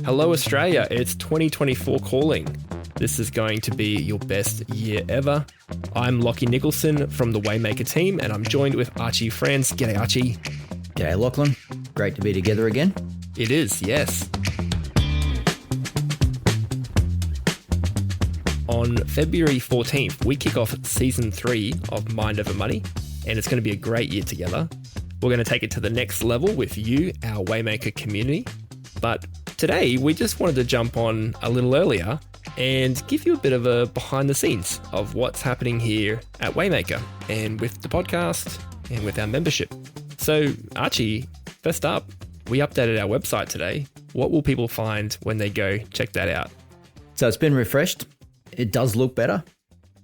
Hello Australia, it's 2024 calling. This is going to be your best year ever. I'm Lachy Nicholson from the Waymaker team and I'm joined with Archie friends. G'day Archie. G'day Lachlan, great to be together again. It is, yes. On February 14th, we kick off season 3 of Mind Over Money and it's going to be a great year together. We're going to take it to the next level with you, our Waymaker community. But today, we just wanted to jump on a little earlier and give you a bit of a behind the scenes of what's happening here at Waymaker and with the podcast and with our membership. So Archie, first up, we updated our website today. What will people find when they go check that out? So it's been refreshed. It does look better.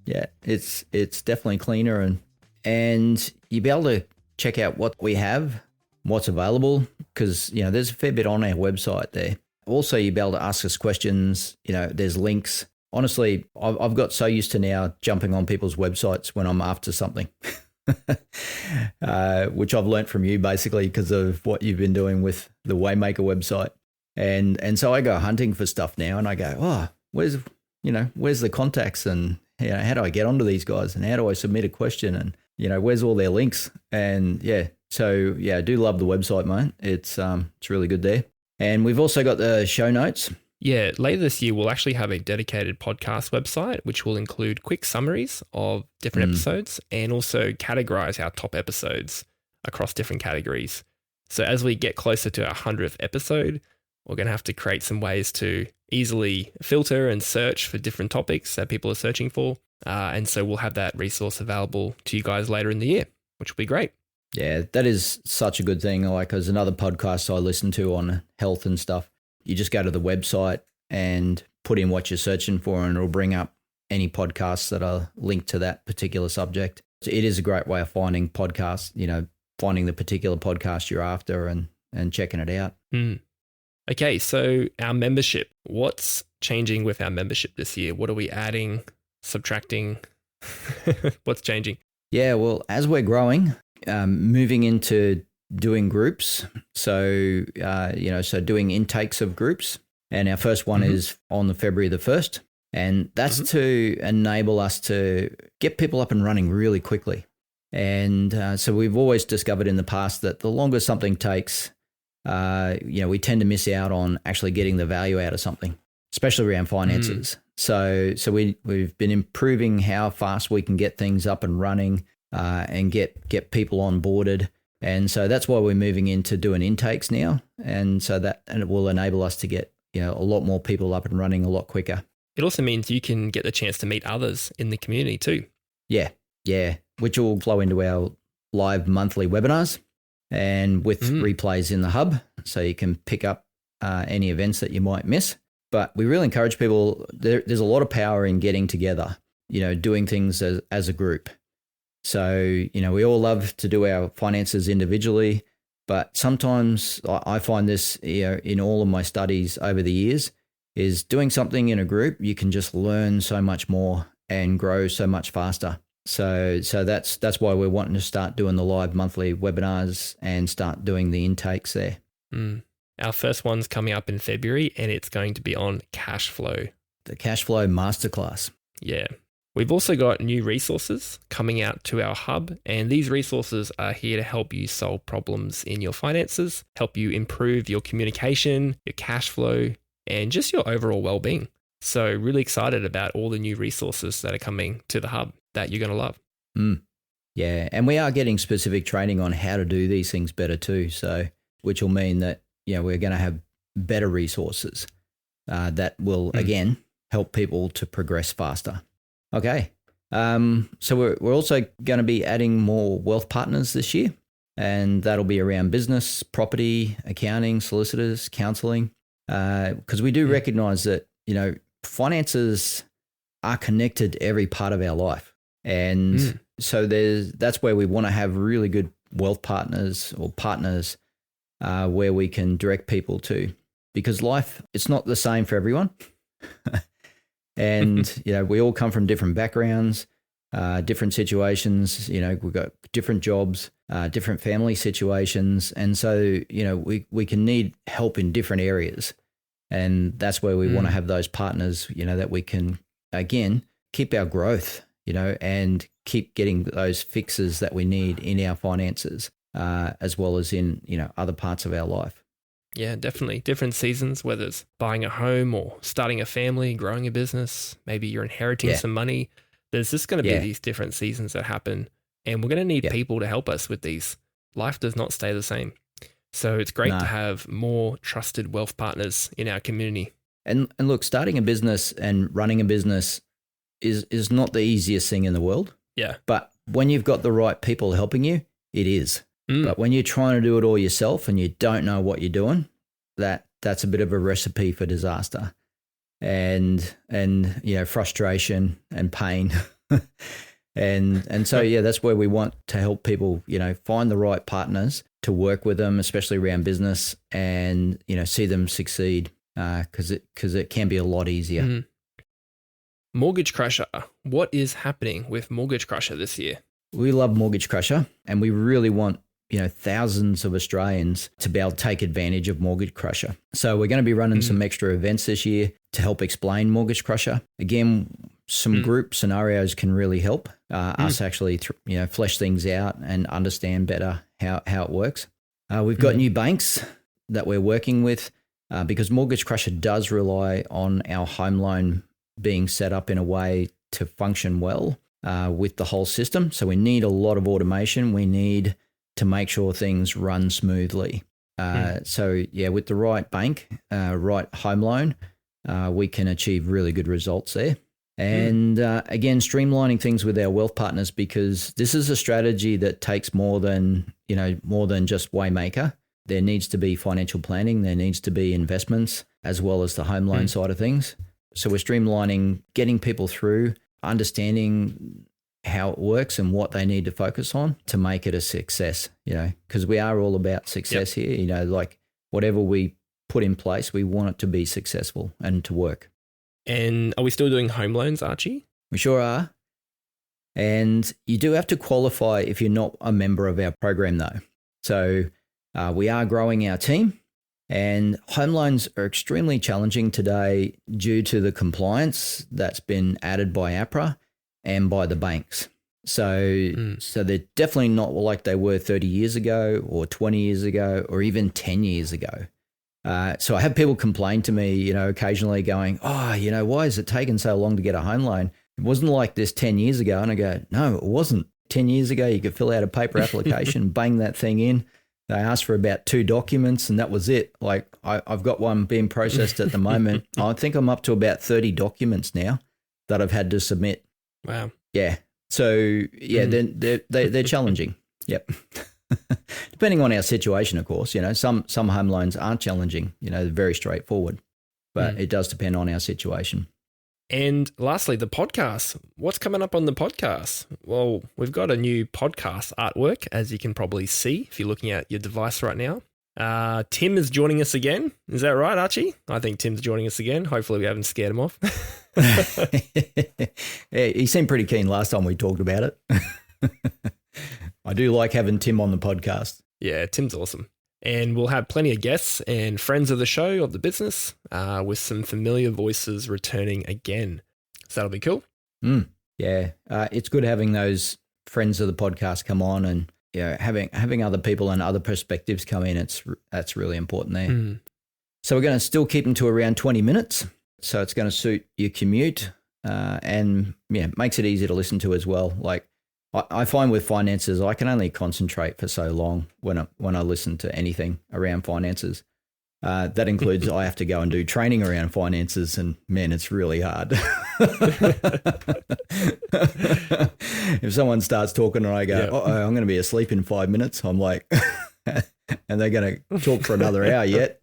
Yeah, it's definitely cleaner and you'll be able to check out what we have, what's available, because, there's a fair bit on our website there. Also, you'll be able to ask us questions. There's links. Honestly, I've got so used to now jumping on people's websites when I'm after something, which I've learnt from you basically because of what you've been doing with the Waymaker website. And so I go hunting for stuff now and I go, where's the contacts and how do I get onto these guys and how do I submit a question and, where's all their links? And I do love the website, mate. It's really good there. And we've also got the show notes. Yeah, later this year, we'll actually have a dedicated podcast website, which will include quick summaries of different episodes and also categorize our top episodes across different categories. So as we get closer to our 100th episode, we're going to have to create some ways to easily filter and search for different topics that people are searching for. And so we'll have that resource available to you guys later in the year, which will be great. Yeah, that is such a good thing. Like there's another podcast I listen to on health and stuff. You just go to the website and put in what you're searching for and it'll bring up any podcasts that are linked to that particular subject. So it is a great way of finding podcasts, finding the particular podcast you're after and checking it out. Okay, so our membership, what's changing with our membership this year? What are we adding, subtracting? What's changing? Yeah, well, as we're growing, moving into doing groups. So, so doing intakes of groups. And our first one is on the February the 1st. And that's to enable us to get people up and running really quickly. And so we've always discovered in the past that the longer something takes, we tend to miss out on actually getting the value out of something, especially around finances. So we've been improving how fast we can get things up and running and get people onboarded. And so that's why we're moving into doing intakes now. And so and it will enable us to get, a lot more people up and running a lot quicker. It also means you can get the chance to meet others in the community too. Yeah, which will flow into our live monthly webinars and with replays in the hub. So you can pick up any events that you might miss. But we really encourage people, there's a lot of power in getting together, doing things as a group. So, we all love to do our finances individually, but sometimes I find this in all of my studies over the years is doing something in a group, you can just learn so much more and grow so much faster. So that's why we're wanting to start doing the live monthly webinars and start doing the intakes there. Our first one's coming up in February and it's going to be on cash flow. The cash flow masterclass. Yeah. We've also got new resources coming out to our hub, and these resources are here to help you solve problems in your finances, help you improve your communication, your cash flow, and just your overall well-being. So really excited about all the new resources that are coming to the hub that you're going to love. Yeah, and we are getting specific training on how to do these things better too, so which will mean that we're going to have better resources that will, again, help people to progress faster. Okay, so we're also going to be adding more wealth partners this year, and that'll be around business, property, accounting, solicitors, counselling, because we do recognise that, finances are connected to every part of our life. And so that's where we want to have really good wealth partners or partners where we can direct people to, because life, it's not the same for everyone. And, we all come from different backgrounds, different situations, we've got different jobs, different family situations. And so, we can need help in different areas. And that's where we want to have those partners, that we can, again, keep our growth, and keep getting those fixes that we need in our finances, as well as in, other parts of our life. Yeah, definitely. Different seasons, whether it's buying a home or starting a family, growing a business, maybe you're inheriting some money. There's just going to be these different seasons that happen, and we're going to need people to help us with these. Life does not stay the same. So it's great to have more trusted wealth partners in our community. And look, starting a business and running a business is not the easiest thing in the world. Yeah. But when you've got the right people helping you, it is. But when you're trying to do it all yourself and you don't know what you're doing, that's a bit of a recipe for disaster and frustration and pain. and so that's where we want to help people, find the right partners to work with them, especially around business, and see them succeed, because it can be a lot easier. Mm-hmm. Mortgage Crusher. What is happening with Mortgage Crusher this year? We love Mortgage Crusher, and we really want thousands of Australians to be able to take advantage of Mortgage Crusher. So we're going to be running some extra events this year to help explain Mortgage Crusher. Again, some group scenarios can really help us actually, flesh things out and understand better how it works. We've got new banks that we're working with because Mortgage Crusher does rely on our home loan being set up in a way to function well with the whole system. So we need a lot of automation. We need to make sure things run smoothly. So with the right bank, right home loan, we can achieve really good results there. And again, streamlining things with our wealth partners, because this is a strategy that takes more than just Waymaker. There needs to be financial planning. There needs to be investments as well as the home loan side of things. So we're streamlining, getting people through, understanding how it works and what they need to focus on to make it a success, because we are all about success here, like whatever we put in place, we want it to be successful and to work. And are we still doing home loans, Archie? We sure are. And you do have to qualify if you're not a member of our program though. So we are growing our team, and home loans are extremely challenging today due to the compliance that's been added by APRA and by the banks. So they're definitely not like they were 30 years ago or 20 years ago or even 10 years ago. So I have people complain to me, occasionally going, why is it taking so long to get a home loan? It wasn't like this 10 years ago. And I go, no, it wasn't. 10 years ago, you could fill out a paper application, bang that thing in. They asked for about 2 documents and that was it. Like I've got one being processed at the moment. I think I'm up to about 30 documents now that I've had to submit. Wow. Yeah. So they're challenging. Yep. Depending on our situation, of course, some home loans aren't challenging, they're very straightforward, but it does depend on our situation. And lastly, the podcast. What's coming up on the podcast? Well, we've got a new podcast artwork, as you can probably see if you're looking at your device right now. Tim is joining us again. Is that right, Archie? I think Tim's joining us again. Hopefully we haven't scared him off. Yeah, he seemed pretty keen last time we talked about it. I do like having Tim on the podcast. Yeah, Tim's awesome. And we'll have plenty of guests and friends of the show, of the business, with some familiar voices returning again. So that'll be cool. Yeah, it's good having those friends of the podcast come on, and having other people and other perspectives come in. That's really important there. So we're going to still keep them to around 20 minutes. So it's going to suit your commute, and makes it easy to listen to as well. Like I find with finances, I can only concentrate for so long when I listen to anything around finances. That includes I have to go and do training around finances, and man, it's really hard. If someone starts talking and I go, I'm going to be asleep in 5 minutes, I'm like, and they're going to talk for another hour yet.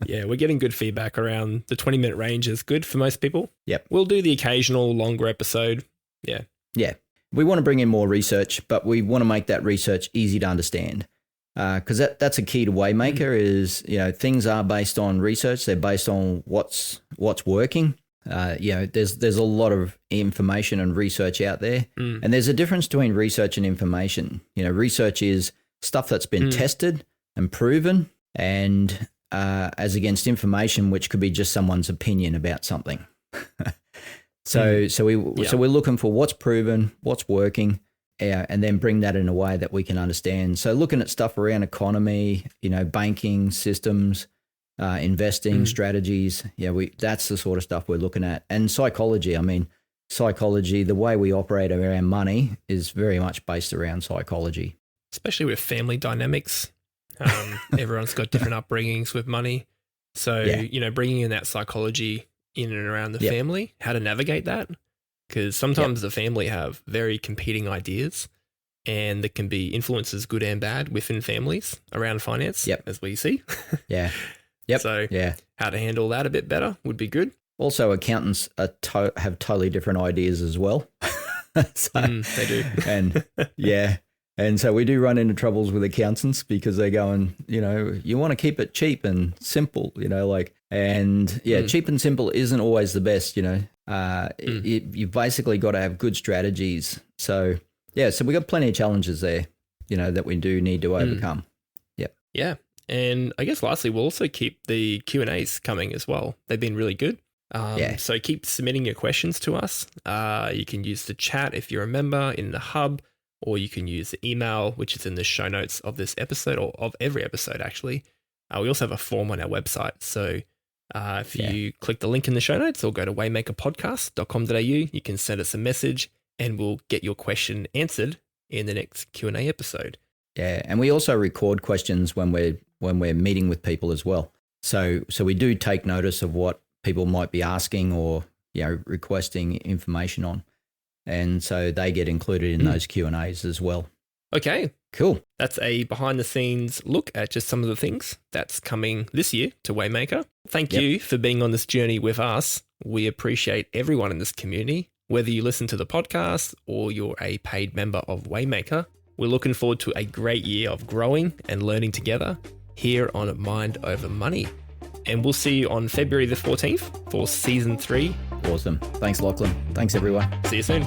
Yeah, we're getting good feedback around the 20-minute range is good for most people. Yep. We'll do the occasional longer episode. Yeah. Yeah. We want to bring in more research, but we want to make that research easy to understand. Because that's a key to Waymaker is, things are based on research. They're based on what's working. There's a lot of information and research out there. And there's a difference between research and information. Research is stuff that's been tested and proven. and as against information, which could be just someone's opinion about something. So we're looking for what's proven, what's working, and then bring that in a way that we can understand. So looking at stuff around economy, banking systems, investing strategies. That's the sort of stuff we're looking at. And psychology. I mean, psychology, the way we operate around money is very much based around psychology. Especially with family dynamics. Everyone's got different upbringings with money. So, bringing in that psychology in and around the family, how to navigate that. Because sometimes the family have very competing ideas, and there can be influences, good and bad, within families around finance, as we see. Yeah. Yep. So how to handle that a bit better would be good. Also, accountants have totally different ideas as well. They do. And so we do run into troubles with accountants because they're going, you want to keep it cheap and simple, cheap and simple isn't always the best, you've basically got to have good strategies. So we got plenty of challenges there, that we do need to overcome. Yep. Yeah. And I guess lastly, we'll also keep the Q&As coming as well. They've been really good. So keep submitting your questions to us. You can use the chat if you're a member in the hub, or you can use the email, which is in the show notes of this episode, or of every episode, actually. We also have a form on our website. So if you click the link in the show notes or go to waymakerpodcast.com.au, you can send us a message and we'll get your question answered in the next Q&A episode. Yeah, and we also record questions when we're meeting with people as well. So we do take notice of what people might be asking or requesting information on, and so they get included in those Q&As as well. Okay, cool. That's a behind the scenes look at just some of the things that's coming this year to Waymaker. Thank you for being on this journey with us. We appreciate everyone in this community, whether you listen to the podcast or you're a paid member of Waymaker. We're looking forward to a great year of growing and learning together here on Mind Over Money. And we'll see you on February the 14th for season 3. Awesome. Thanks, Lachlan. Thanks, everyone. See you soon.